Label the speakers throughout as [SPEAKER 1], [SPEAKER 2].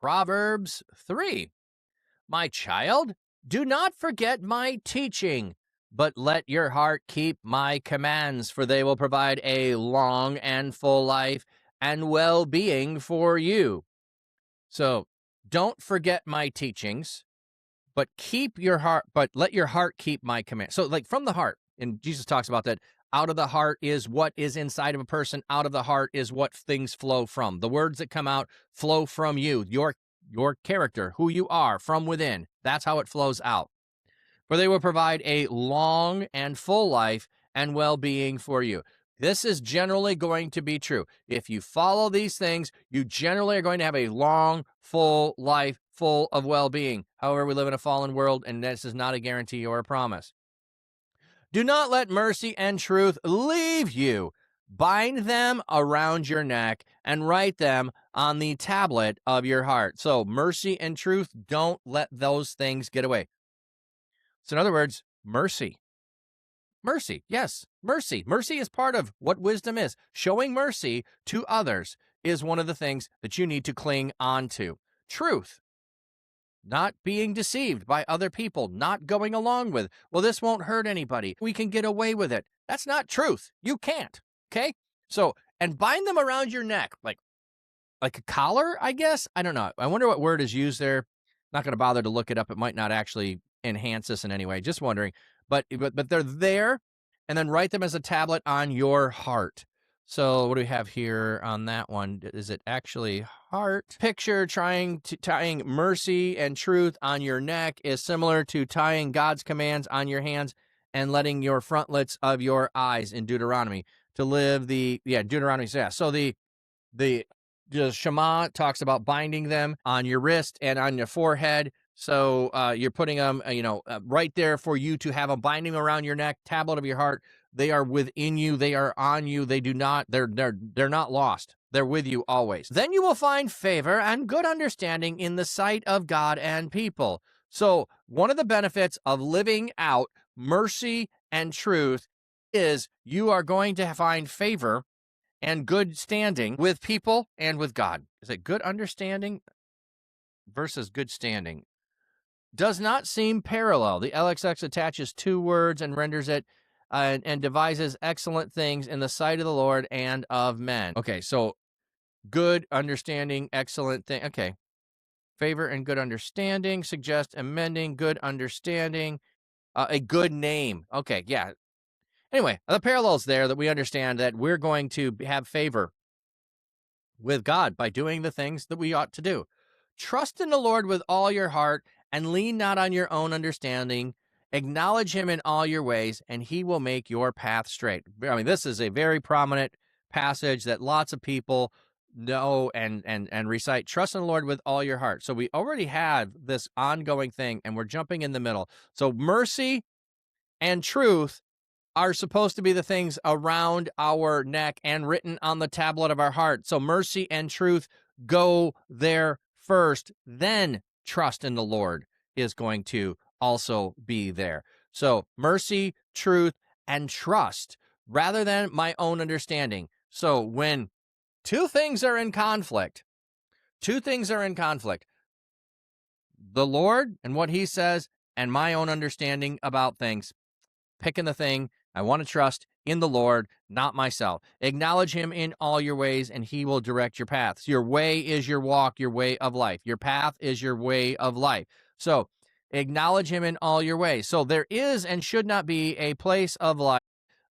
[SPEAKER 1] Proverbs 3. My child, do not forget my teaching, but let your heart keep my commands, for they will provide a long and full life and well-being for you. So don't forget my teachings, but let your heart keep my command. So like from the heart, and Jesus talks about that. Out of the heart is what is inside of a person. Out of the heart is what things flow from. The words that come out flow from you, your character, who you are from within. That's how it flows out. For they will provide a long and full life and well-being for you. This is generally going to be true. If you follow these things, you generally are going to have a long, full life full of well-being. However, we live in a fallen world, and this is not a guarantee or a promise. Do not let mercy and truth leave you. Bind them around your neck and write them on the tablet of your heart. So mercy and truth, don't let those things get away. So in other words, mercy. Mercy, yes, mercy. Mercy is part of what wisdom is. Showing mercy to others is one of the things that you need to cling on to. Truth, not being deceived by other people, not going along with, well, this won't hurt anybody. We can get away with it. That's not truth. You can't, okay? So, and bind them around your neck, like a collar, I guess? I don't know. I wonder what word is used there. Not going to bother to look it up. It might not actually enhance this in any way. Just wondering. But they're there, and then write them as a tablet on your heart. So what do we have here on that one? Is it actually heart? Picture tying mercy and truth on your neck is similar to tying God's commands on your hands and letting your frontlets of your eyes in Deuteronomy to live Deuteronomy. Yeah. So the Shema talks about binding them on your wrist and on your forehead. So you're putting them, right there for you to have them, binding them around your neck, tablet of your heart. They are within you. They are on you. They're not lost. They're with you always. Then you will find favor and good understanding in the sight of God and people. So one of the benefits of living out mercy and truth is you are going to find favor and good standing with people and with God. Is it good understanding versus good standing? Does not seem parallel. The LXX attaches two words and renders it and devises excellent things in the sight of the Lord and of men. Okay, so good understanding, excellent thing. Okay. Favor and good understanding, suggest amending, good understanding, a good name. Okay, yeah. Anyway, the parallels there that we understand that we're going to have favor with God by doing the things that we ought to do. Trust in the Lord with all your heart and lean not on your own understanding. Acknowledge him in all your ways, and he will make your path straight. I mean, this is a very prominent passage that lots of people know and recite. Trust in the Lord with all your heart. So we already have this ongoing thing, and we're jumping in the middle. So mercy and truth are supposed to be the things around our neck and written on the tablet of our heart. So mercy and truth go there first, then trust in the Lord is going to also be there. So mercy, truth, and trust rather than my own understanding. So when two things are in conflict, the Lord and what he says and my own understanding about things, picking the thing I want to trust in the Lord, not myself. Acknowledge him in all your ways, and he will direct your paths. Your way is your walk, your way of life. Your path is your way of life. So acknowledge him in all your ways. So there is and should not be a place of life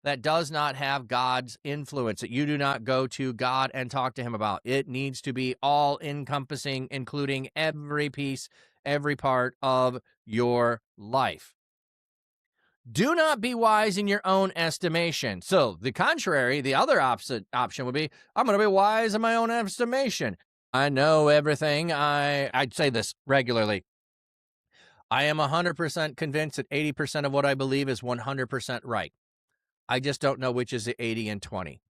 [SPEAKER 1] that does not have God's influence, that you do not go to God and talk to him about. It needs to be all-encompassing, including every piece, every part of your life. Do not be wise in your own estimation. So the contrary, the other opposite option would be, I'm going to be wise in my own estimation. I know everything. I'd say this regularly. I am 100% convinced that 80% of what I believe is 100% right. I just don't know which is the 80 and 20.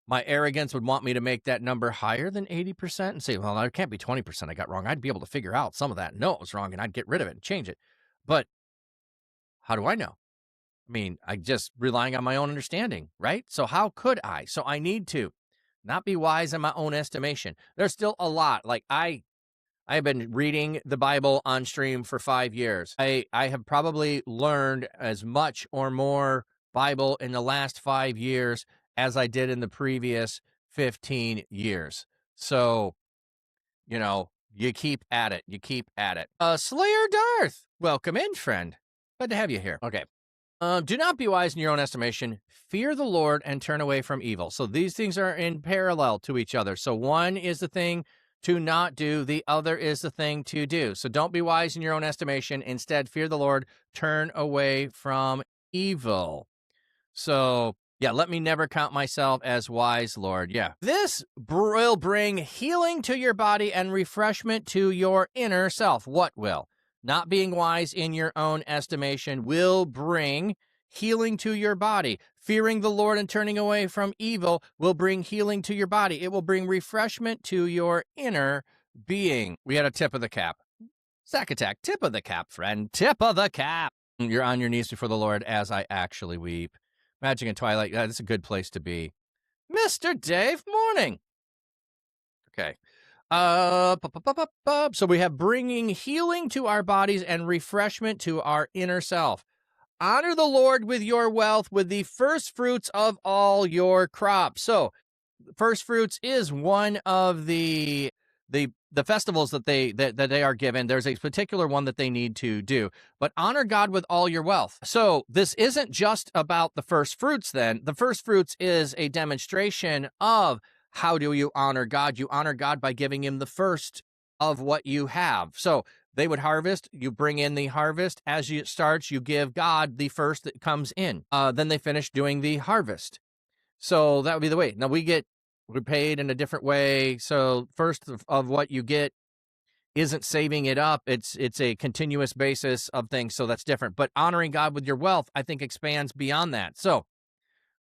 [SPEAKER 1] My arrogance would want me to make that number higher than 80% and say, well, it can't be 20% I got wrong. I'd be able to figure out some of that. No, it was wrong, and I'd get rid of it and change it. But how do I know? I mean, I just relying on my own understanding, right? So how could I? So I need to not be wise in my own estimation. There's still a lot. Like I I have been reading the Bible on stream for 5 years. I have probably learned as much or more Bible in the last 5 years as I did in the previous 15 years. So, you keep at it. You keep at it. Slayer Darth, welcome in, friend. Glad to have you here. Okay. Do not be wise in your own estimation. Fear the Lord and turn away from evil. So these things are in parallel to each other. So one is the thing to not do, the other is the thing to do. So don't be wise in your own estimation. Instead, fear the Lord, turn away from evil. So, yeah, let me never count myself as wise, Lord. Yeah. This will bring healing to your body and refreshment to your inner self. What will? Not being wise in your own estimation will bring healing to your body. Fearing the Lord and turning away from evil will bring healing to your body. It will bring refreshment to your inner being. We had a tip of the cap. Sack attack, tip of the cap, friend. Tip of the cap. You're on your knees before the Lord as I actually weep. Magic and Twilight, that's a good place to be. Mr. Dave, morning. Okay. So we have bringing healing to our bodies and refreshment to our inner self. Honor the Lord with your wealth, with the first fruits of all your crops. So first fruits is one of the festivals that they are given. There's a particular one that they need to do, but honor God with all your wealth. So this isn't just about the first fruits. Then the first fruits is a demonstration of how do you honor God? You honor God by giving him the first of what you have. So they would harvest, you bring in the harvest. As it starts, you give God the first that comes in. Then they finish doing the harvest. So that would be the way. Now we're paid in a different way. So first of what you get isn't saving it up. It's a continuous basis of things. So that's different. But honoring God with your wealth, I think, expands beyond that. So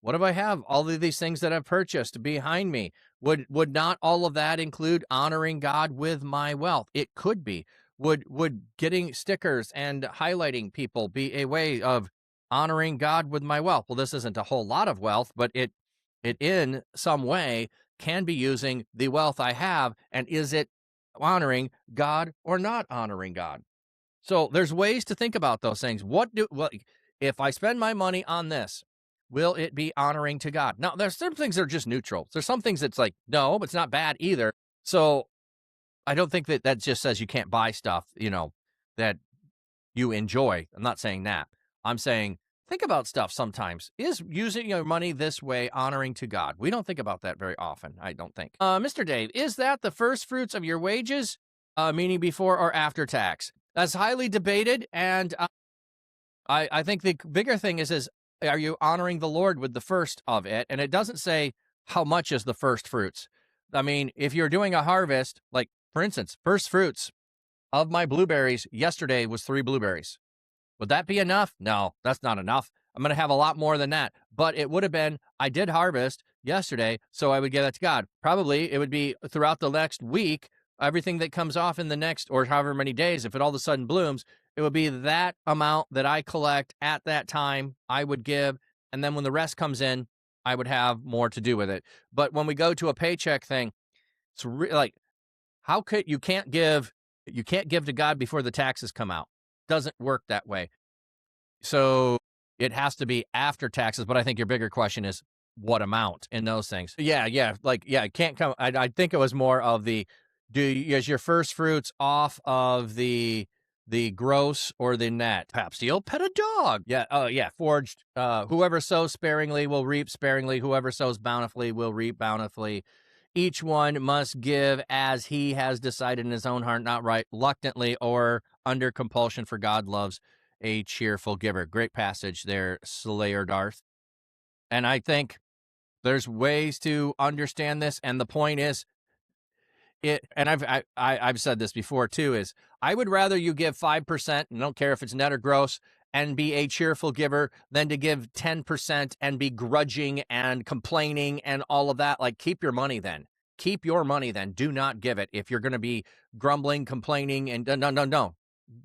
[SPEAKER 1] what if I have all of these things that I've purchased behind me? Would not all of that include honoring God with my wealth? It could be. Would getting stickers and highlighting people be a way of honoring God with my wealth? Well, this isn't a whole lot of wealth, but it in some way can be using the wealth I have, and is it honoring God or not honoring God? So there's ways to think about those things. If I spend my money on this, will it be honoring to God? Now, there's some things that are just neutral. There's some things that's like, no, but it's not bad either. So I don't think that just says you can't buy stuff, that you enjoy. I'm not saying that. I'm saying think about stuff sometimes. Is using your money this way honoring to God? We don't think about that very often, I don't think. Mr. Dave, is that the first fruits of your wages, meaning before or after tax? That's highly debated, and I think the bigger thing is are you honoring the Lord with the first of it? And it doesn't say how much is the first fruits. I mean, if you're doing a harvest, like, for instance, first fruits of my blueberries yesterday was 3 blueberries. Would that be enough? No, that's not enough. I'm going to have a lot more than that. But it would have been, I did harvest yesterday, so I would give that to God. Probably it would be throughout the next week, everything that comes off in the next, or however many days, if it all of a sudden blooms, it would be that amount that I collect at that time, I would give. And then when the rest comes in, I would have more to do with it. But when we go to a paycheck thing, it's like, how could you can't give to God before the taxes come out. Doesn't work that way. So it has to be after taxes. But I think your bigger question is what amount in those things. Yeah. It can't come. I think it was more of is your first fruits off of the gross or the net? Perhaps you'll pet a dog. Yeah. Oh, yeah. Forged. Whoever sows sparingly will reap sparingly. Whoever sows bountifully will reap bountifully. Each one must give as he has decided in his own heart, not reluctantly or under compulsion, for God loves a cheerful giver. Great passage there, Slayer Darth. And I think there's ways to understand this. And the point is, I've said this before too, is I would rather you give 5%, and I don't care if it's net or gross, and be a cheerful giver than to give 10% and be grudging and complaining and all of that. Like, keep your money then. Keep your money then. Do not give it. If you're going to be grumbling, complaining, and no.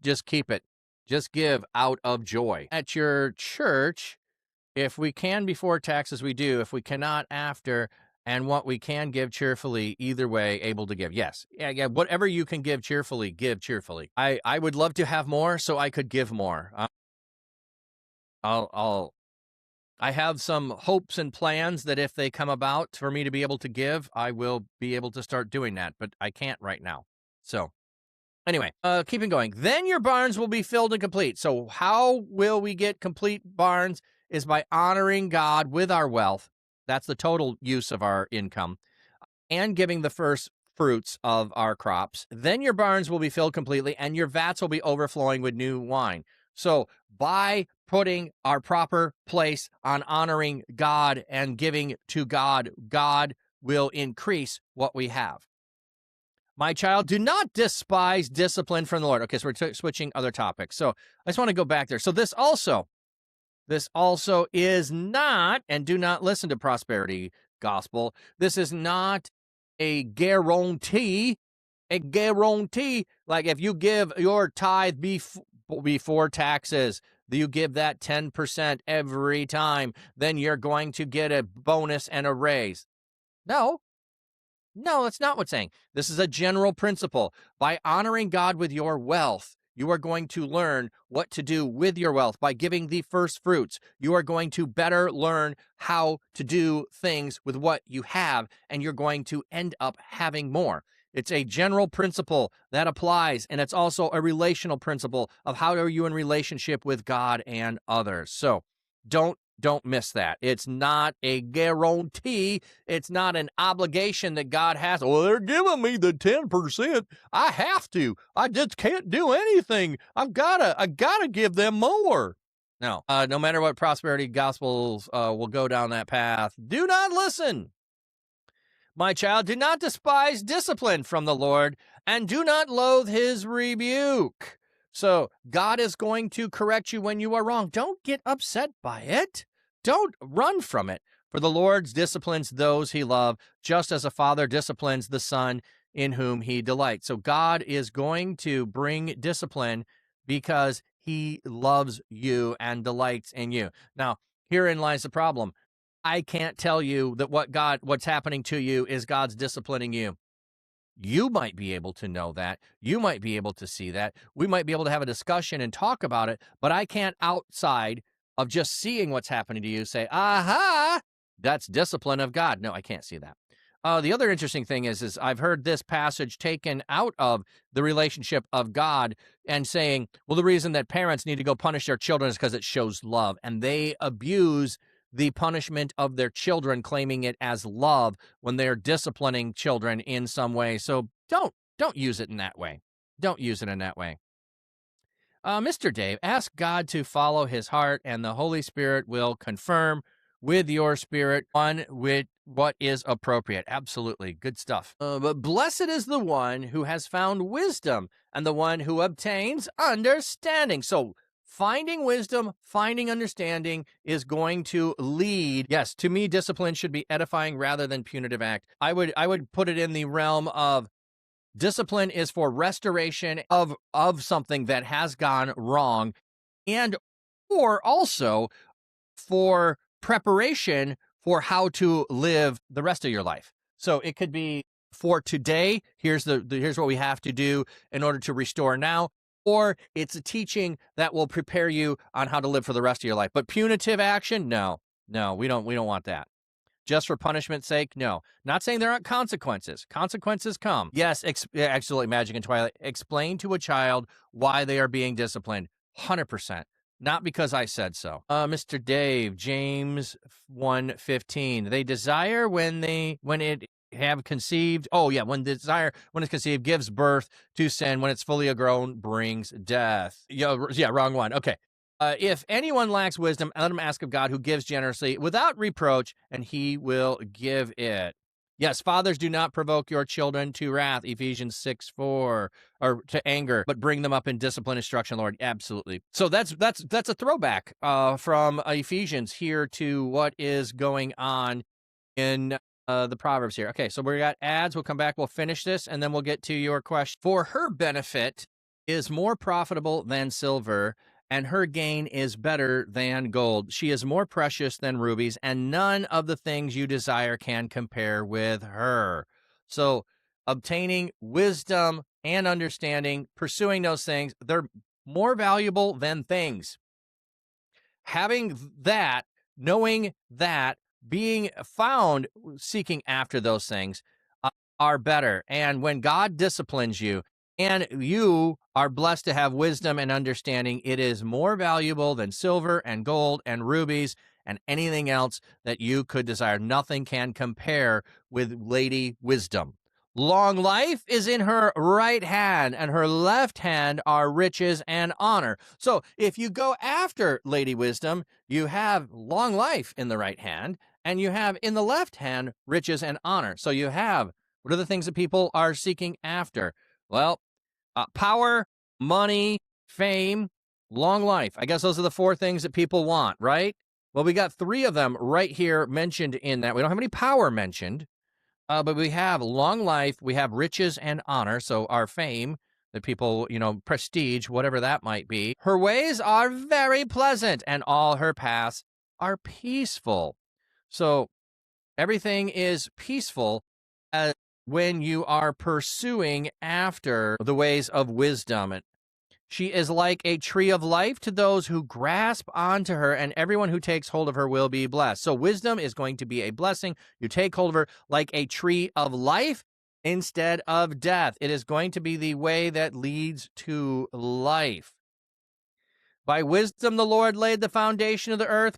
[SPEAKER 1] Just keep it. Just give out of joy. At your church, if we can before taxes, we do. If we cannot after, and what we can give cheerfully, either way, able to give. Yes. Yeah. Whatever you can give cheerfully, give cheerfully. I would love to have more so I could give more. I have some hopes and plans that if they come about for me to be able to give, I will be able to start doing that, but I can't right now. So anyway, keeping going. Then your barns will be filled and complete. So how will we get complete barns is by honoring God with our wealth. That's the total use of our income, and giving the first fruits of our crops. Then your barns will be filled completely, and your vats will be overflowing with new wine. So by putting our proper place on honoring God and giving to God, God will increase what we have. My child, do not despise discipline from the Lord. Okay, so we're switching other topics. So I just want to go back there. So this also is not, and do not listen to prosperity gospel. This is not a guarantee. Like if you give your tithe before taxes, you give that 10% every time, then you're going to get a bonus and a raise. No, that's not what's saying. This is a general principle. By honoring God with your wealth, you are going to learn what to do with your wealth. By giving the first fruits, you are going to better learn how to do things with what you have, and you're going to end up having more. It's a general principle that applies, and it's also a relational principle of how are you in relationship with God and others. So don't miss that. It's not a guarantee. It's not an obligation that God has. Well, they're giving me the 10%. I have to. I just can't do anything. I gotta give them more. No, no matter what prosperity gospels will go down that path, do not listen. My child, do not despise discipline from the Lord, and do not loathe his rebuke. So God is going to correct you when you are wrong. Don't get upset by it. Don't run from it. For the Lord disciplines those he loves, just as a father disciplines the son in whom he delights. So God is going to bring discipline because he loves you and delights in you. Now, herein lies the problem. I can't tell you that what's happening to you is God's disciplining you. You might be able to know that. You might be able to see that. We might be able to have a discussion and talk about it, but I can't, outside of just seeing what's happening to you, say, aha, that's discipline of God. No, I can't see that. The other interesting thing is I've heard this passage taken out of the relationship of God and saying, well, the reason that parents need to go punish their children is because it shows love, and they abuse the punishment of their children, claiming it as love when they're disciplining children in some way. So don't use it in that way. Don't use it in that way. Mr. Dave, ask God to follow his heart, and the Holy Spirit will confirm with your spirit on with what is appropriate. Absolutely. Good stuff. But blessed is the one who has found wisdom, and the one who obtains understanding. So finding wisdom, finding understanding is going to lead. Yes, to me, discipline should be edifying rather than punitive act. I would put it in the realm of discipline is for restoration of something that has gone wrong, and or also for preparation for how to live the rest of your life. So it could be for today, here's what we have to do in order to restore now. Or it's a teaching that will prepare you on how to live for the rest of your life. But punitive action, no, we don't want that. Just for punishment's sake, no. Not saying there aren't consequences. Consequences come. Yes, absolutely, Magic and Twilight. Explain to a child why they are being disciplined. 100%. Not because I said so. Mr. Dave, James 1:15. They desire when it have conceived. Oh, yeah, when it's conceived, gives birth to sin. When it's fully grown, brings death. Yeah, wrong one. Okay. If anyone lacks wisdom, let him ask of God, who gives generously without reproach, and he will give it. Yes, fathers, do not provoke your children to wrath, Ephesians 6:4, or to anger, but bring them up in discipline, instruction, Lord. Absolutely. So that's a throwback from Ephesians here to what is going on in the Proverbs here. Okay, so we got ads. We'll come back. We'll finish this, and then we'll get to your question. For her benefit is more profitable than silver, and her gain is better than gold. She is more precious than rubies, and none of the things you desire can compare with her. So, obtaining wisdom and understanding, pursuing those things, they're more valuable than things. Having that, knowing that, being found seeking after those things are better. And when God disciplines you and you are blessed to have wisdom and understanding, it is more valuable than silver and gold and rubies and anything else that you could desire. Nothing can compare with Lady Wisdom. Long life is in her right hand, and her left hand are riches and honor. So if you go after Lady Wisdom, you have long life in the right hand, and you have in the left hand riches and honor. So you have, what are the things that people are seeking after? Well, power, money, fame, long life. I guess those are the four things that people want, right? Well, we got three of them right here mentioned in that. We don't have any power mentioned. But we have long life, we have riches and honor, so our fame, that people, prestige, whatever that might be. Her ways are very pleasant, and all her paths are peaceful. So everything is peaceful when you are pursuing after the ways of wisdom. She is like a tree of life to those who grasp onto her, and everyone who takes hold of her will be blessed. So wisdom is going to be a blessing. You take hold of her like a tree of life instead of death. It is going to be the way that leads to life. By wisdom the Lord laid the foundation of the earth,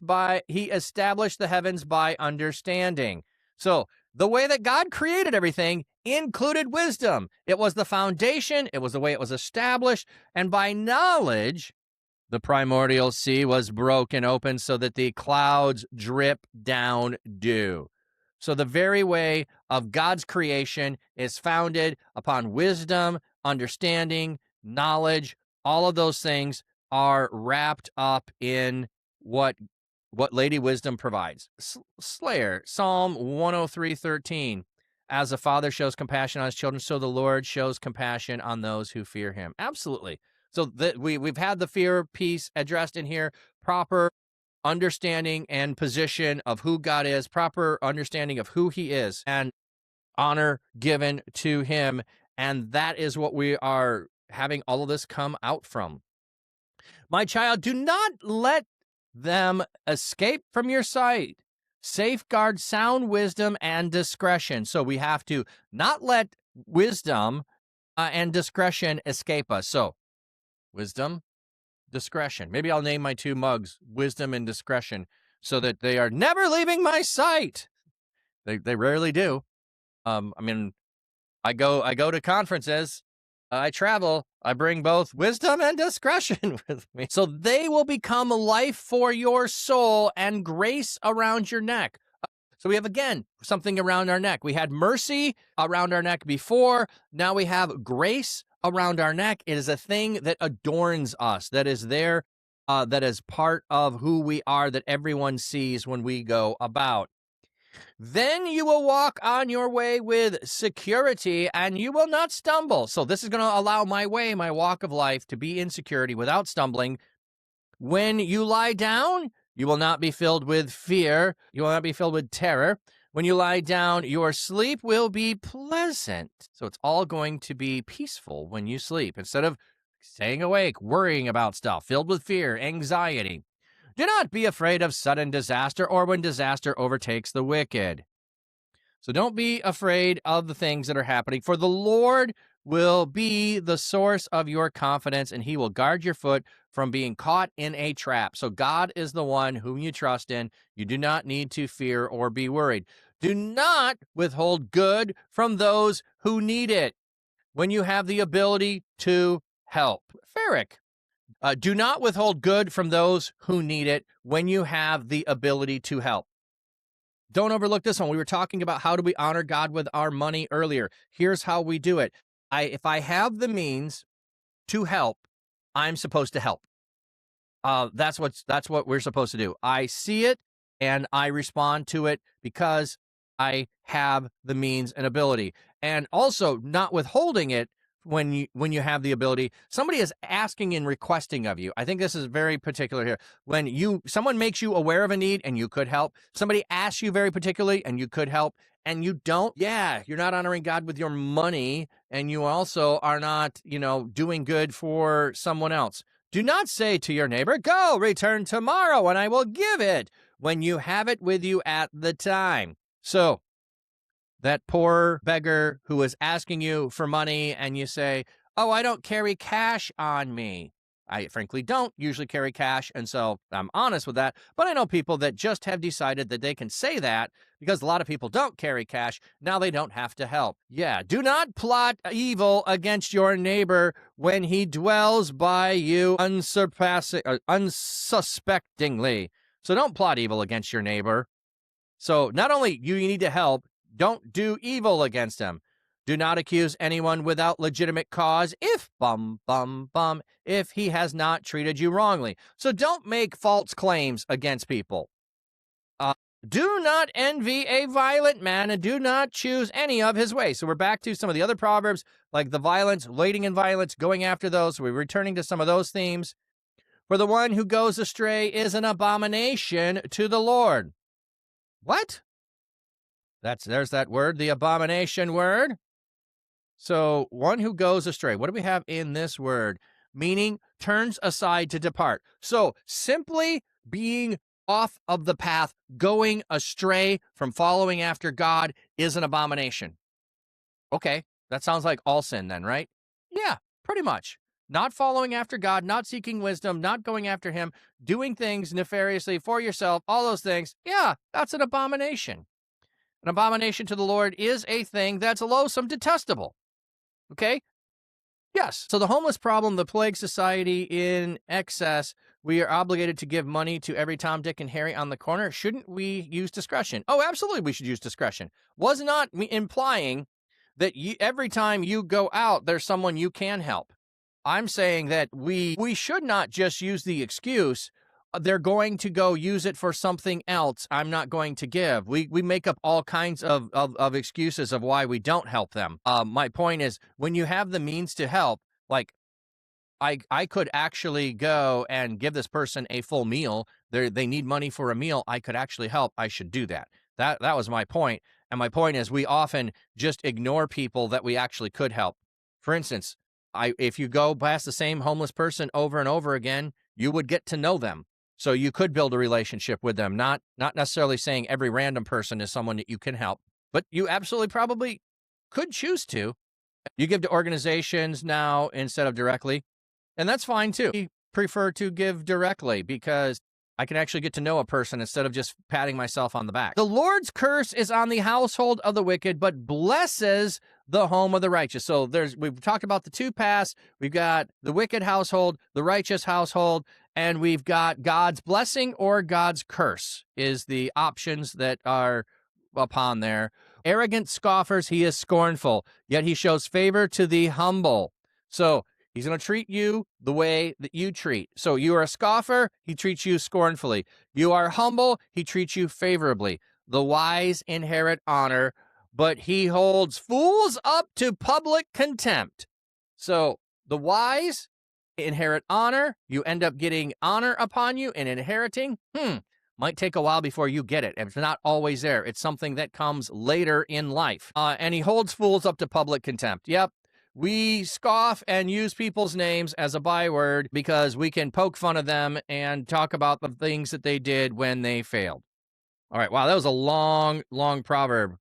[SPEAKER 1] he established the heavens by understanding. So the way that God created everything included wisdom. It was the foundation, it was the way it was established, and by knowledge, the primordial sea was broken open so that the clouds drip down dew. So the very way of God's creation is founded upon wisdom, understanding, knowledge. All of those things are wrapped up in what Lady Wisdom provides. Slayer, Psalm 103:13. As a father shows compassion on his children, so the Lord shows compassion on those who fear him. Absolutely. So we've had the fear piece addressed in here, proper understanding and position of who God is, proper understanding of who he is, and honor given to him. And that is what we are having all of this come out from. My child, do not let them escape from your sight. Safeguard sound wisdom and discretion. So we have to not let wisdom and discretion escape us. So wisdom, discretion. Maybe I'll name my two mugs Wisdom and Discretion so that they are never leaving my sight. They rarely do. I go to conferences. I travel. I bring both wisdom and discretion with me. So they will become life for your soul and grace around your neck. So we have, again, something around our neck. We had mercy around our neck before. Now we have grace around our neck. It is a thing that adorns us, that is there, that is part of who we are, that everyone sees when we go about. Then you will walk on your way with security, and you will not stumble. So this is going to allow my walk of life, to be in security without stumbling. When you lie down, you will not be filled with fear. You will not be filled with terror. When you lie down, your sleep will be pleasant. So it's all going to be peaceful when you sleep, instead of staying awake, worrying about stuff, filled with fear, anxiety. Do not be afraid of sudden disaster, or when disaster overtakes the wicked. So don't be afraid of the things that are happening, for the Lord will be the source of your confidence, and he will guard your foot from being caught in a trap. So God is the one whom you trust in. You do not need to fear or be worried. Do not withhold good from those who need it when you have the ability to help. Ferric. Do not withhold good from those who need it when you have the ability to help. Don't overlook this one. We were talking about how do we honor God with our money earlier. Here's how we do it. If I have the means to help, I'm supposed to help. That's what we're supposed to do. I see it and I respond to it because I have the means and ability. And also not withholding it when you have the ability. Somebody is asking and requesting of you. I think this is very particular here. When someone makes you aware of a need and you could help. Somebody asks you very particularly and you could help, and you don't. Yeah, you're not honoring God with your money, and you also are not, doing good for someone else. Do not say to your neighbor, "Go, return tomorrow, and I will give it," when you have it with you at the time. So that poor beggar who is asking you for money, and you say, "Oh, I don't carry cash on me." I frankly don't usually carry cash, and so I'm honest with that. But I know people that just have decided that they can say that because a lot of people don't carry cash. Now they don't have to help. Yeah, do not plot evil against your neighbor when he dwells by you unsuspectingly. So don't plot evil against your neighbor. So not only you need to help, don't do evil against him. Do not accuse anyone without legitimate cause if he has not treated you wrongly. So don't make false claims against people. Do not envy a violent man, and do not choose any of his ways. So we're back to some of the other Proverbs, like the violence, waiting in violence, going after those. So we're returning to some of those themes. For the one who goes astray is an abomination to the Lord. What? There's that word, the abomination word. So one who goes astray. What do we have in this word? Meaning turns aside to depart. So simply being off of the path, going astray from following after God is an abomination. Okay, that sounds like all sin then, right? Yeah, pretty much. Not following after God, not seeking wisdom, not going after him, doing things nefariously for yourself, all those things. Yeah, that's an abomination. An abomination to the Lord is a thing that's loathsome, detestable. Okay? Yes. So the homeless problem, the plague society in excess, we are obligated to give money to every Tom, Dick, and Harry on the corner. Shouldn't we use discretion? Oh, absolutely we should use discretion. Was not implying that every time you go out, there's someone you can help. I'm saying that we should not just use the excuse, they're going to go use it for something else I'm not going to give. We make up all kinds of excuses of why we don't help them. My point is, when you have the means to help, like I could actually go and give this person a full meal. They need money for a meal. I could actually help. I should do that. That was my point. And my point is, we often just ignore people that we actually could help. For instance, if you go past the same homeless person over and over again, you would get to know them. So you could build a relationship with them, not necessarily saying every random person is someone that you can help, but you absolutely probably could choose to. You give to organizations now instead of directly, and that's fine too. I prefer to give directly because I can actually get to know a person instead of just patting myself on the back. The Lord's curse is on the household of the wicked, but blesses the home of the righteous. So we've talked about the two paths. We've got the wicked household, the righteous household, and we've got God's blessing or God's curse is the options that are upon there. Arrogant scoffers, he is scornful, yet he shows favor to the humble. So he's going to treat you the way that you treat. So you are a scoffer, he treats you scornfully. You are humble, he treats you favorably. The wise inherit honor, but he holds fools up to public contempt. So the wise inherit honor. You end up getting honor upon you and inheriting. Might take a while before you get it. It's not always there. It's something that comes later in life. And he holds fools up to public contempt. Yep. We scoff and use people's names as a byword because we can poke fun of them and talk about the things that they did when they failed. All right. Wow, that was a long, long proverb.